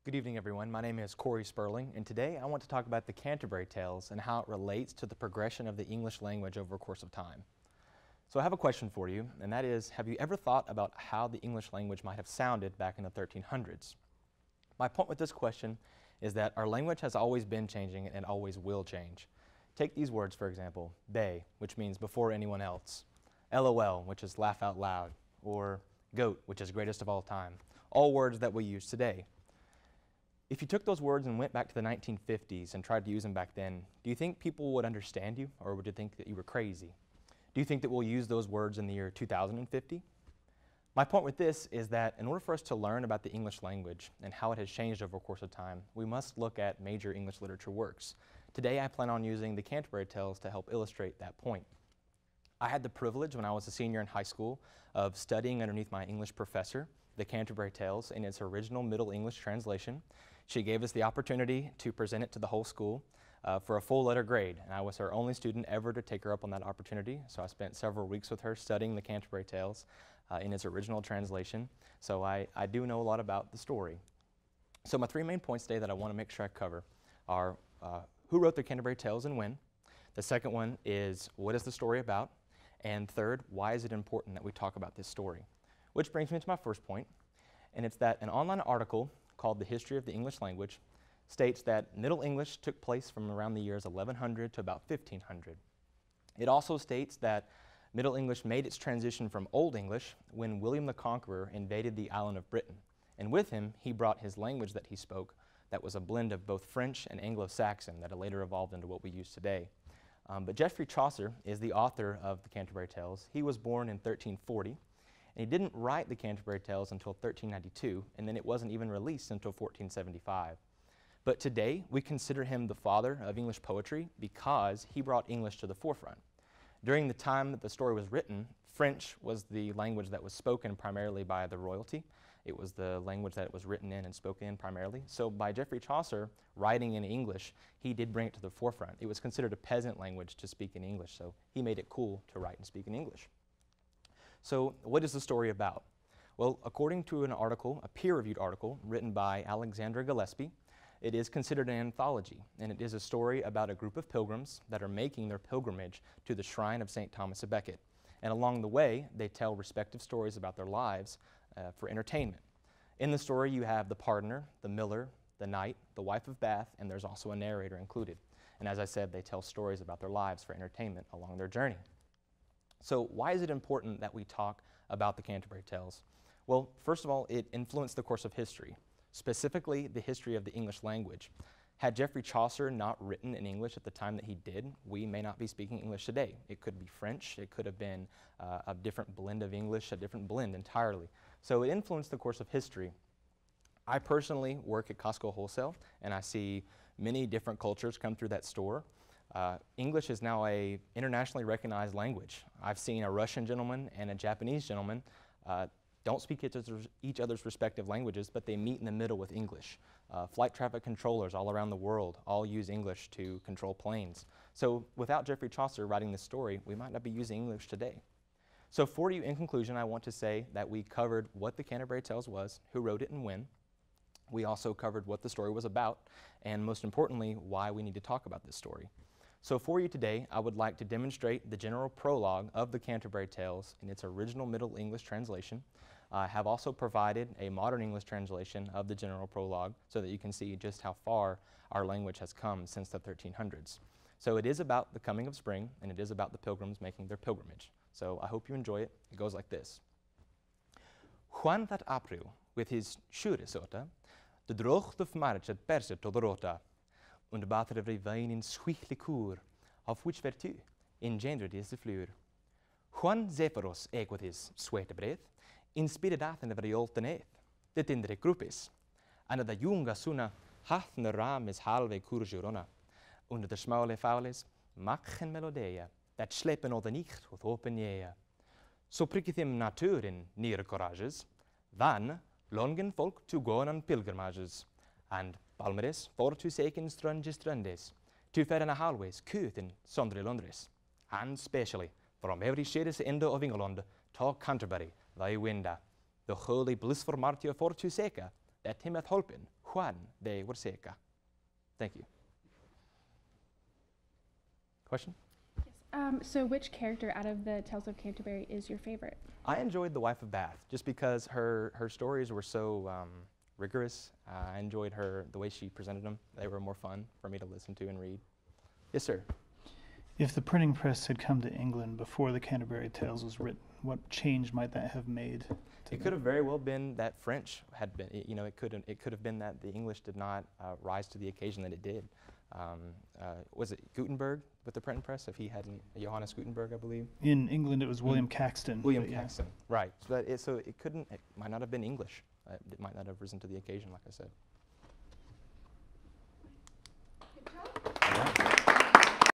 Good evening, everyone. My name is Corey Spurling, and today I want to talk about the Canterbury Tales and how it relates to the progression of the English language over a course of time. So I have a question for you, and that is, have you ever thought about how the English language might have sounded back in the 1300s? My point with this question is that our language has always been changing and always will change. Take these words, for example, "bay," which means before anyone else, "LOL," which is laugh out loud, or "goat," which is greatest of all time, all words that we use today. If you took those words and went back to the 1950s and tried to use them back then, do you think people would understand you, or would you think that you were crazy? Do you think that we'll use those words in the year 2050? My point with this is that in order for us to learn about the English language and how it has changed over the course of time, we must look at major English literature works. Today I plan on using the Canterbury Tales to help illustrate that point. I had the privilege when I was a senior in high school of studying underneath my English professor, the Canterbury Tales in its original Middle English translation. She gave us the opportunity to present it to the whole school for a full letter grade, and I was her only student ever to take her up on that opportunity, so I spent several weeks with her studying the Canterbury Tales in its original translation, so I do know a lot about the story. So my three main points today that I want to make sure I cover are who wrote the Canterbury Tales and when. The second one is what is the story about, and third, why is it important that we talk about this story? Which brings me to my first point, and it's that an online article called The History of the English Language states that Middle English took place from around the years 1100 to about 1500. It also states that Middle English made its transition from Old English when William the Conqueror invaded the island of Britain, and with him he brought his language that he spoke that was a blend of both French and Anglo-Saxon that later evolved into what we use today. But Geoffrey Chaucer is the author of the Canterbury Tales. He was born in 1340. And he didn't write the Canterbury Tales until 1392, and then it wasn't even released until 1475. But today, we consider him the father of English poetry because he brought English to the forefront. During the time that the story was written, French was the language that was spoken primarily by the royalty. It was the language that it was written in and spoken in primarily. So by Geoffrey Chaucer writing in English, he did bring it to the forefront. It was considered a peasant language to speak in English, so he made it cool to write and speak in English. So what is the story about? Well, according to an article, a peer-reviewed article written by Alexandra Gillespie, it is considered an anthology, and it is a story about a group of pilgrims that are making their pilgrimage to the shrine of St. Thomas à Becket. And along the way, they tell respective stories about their lives for entertainment. In the story, you have the pardoner, the miller, the knight, the wife of Bath, and there's also a narrator included. And as I said, they tell stories about their lives for entertainment along their journey. So why is it important that we talk about the Canterbury Tales? Well, first of all, it influenced the course of history, specifically the history of the English language. Had Geoffrey Chaucer not written in English at the time that he did, we may not be speaking English today. It could be French, it could have been a different blend of English, a different blend entirely. So it influenced the course of history. I personally work at Costco Wholesale, and I see many different cultures come through that store. English is now an internationally recognized language. I've seen a Russian gentleman and a Japanese gentleman don't speak each other's respective languages, but they meet in the middle with English. Flight traffic controllers all around the world all use English to control planes. So without Geoffrey Chaucer writing this story, we might not be using English today. So for you, in conclusion, I want to say that we covered what the Canterbury Tales was, who wrote it and when. We also covered what the story was about, and most importantly, why we need to talk about this story. So for you today, I would like to demonstrate the general prologue of the Canterbury Tales in its original Middle English translation. I have also provided a modern English translation of the general prologue so that you can see just how far our language has come since the 1300s. So it is about the coming of spring, and it is about the pilgrims making their pilgrimage. So I hope you enjoy it. It goes like this. Juan that April, with his sjuresota, de drocht of march at perset to the rota, und bater every vine in sweet liqueur, of which vertu engendered is the fleur. Juan Zephyros eg with his sweete breath, inspired in every alternate, the tindre grupis, and the junga suna hath the ram is halve curjurona, und the smaule faules machen melodea, that slepen all the nicht with open jea. So pricketh him natur in near courages, van longen folk to go on pilgrimages, and Palmeres for to seken strandes, to fair and a halways, couth in sondre Londres, and specially from every shadest end of England to Canterbury, thy winda, the holy blissful martyr for to seka, that him hath holpen, Juan de Huerseca. Thank you. Question? So which character out of the Tales of Canterbury is your favorite? I enjoyed the Wife of Bath just because her stories were so rigorous. I enjoyed the way she presented them. They were more fun for me to listen to and read. Yes, sir. If the printing press had come to England before the Canterbury Tales was written, what change might that have made? It could have very well been that French had been, it could have been that the English did not rise to the occasion that it did. Was it Gutenberg with the printing press? If he hadn't, Johannes Gutenberg, I believe. In England, it was William Caxton. William Caxton, right. So it might not have been English. It might not have risen to the occasion, like I said.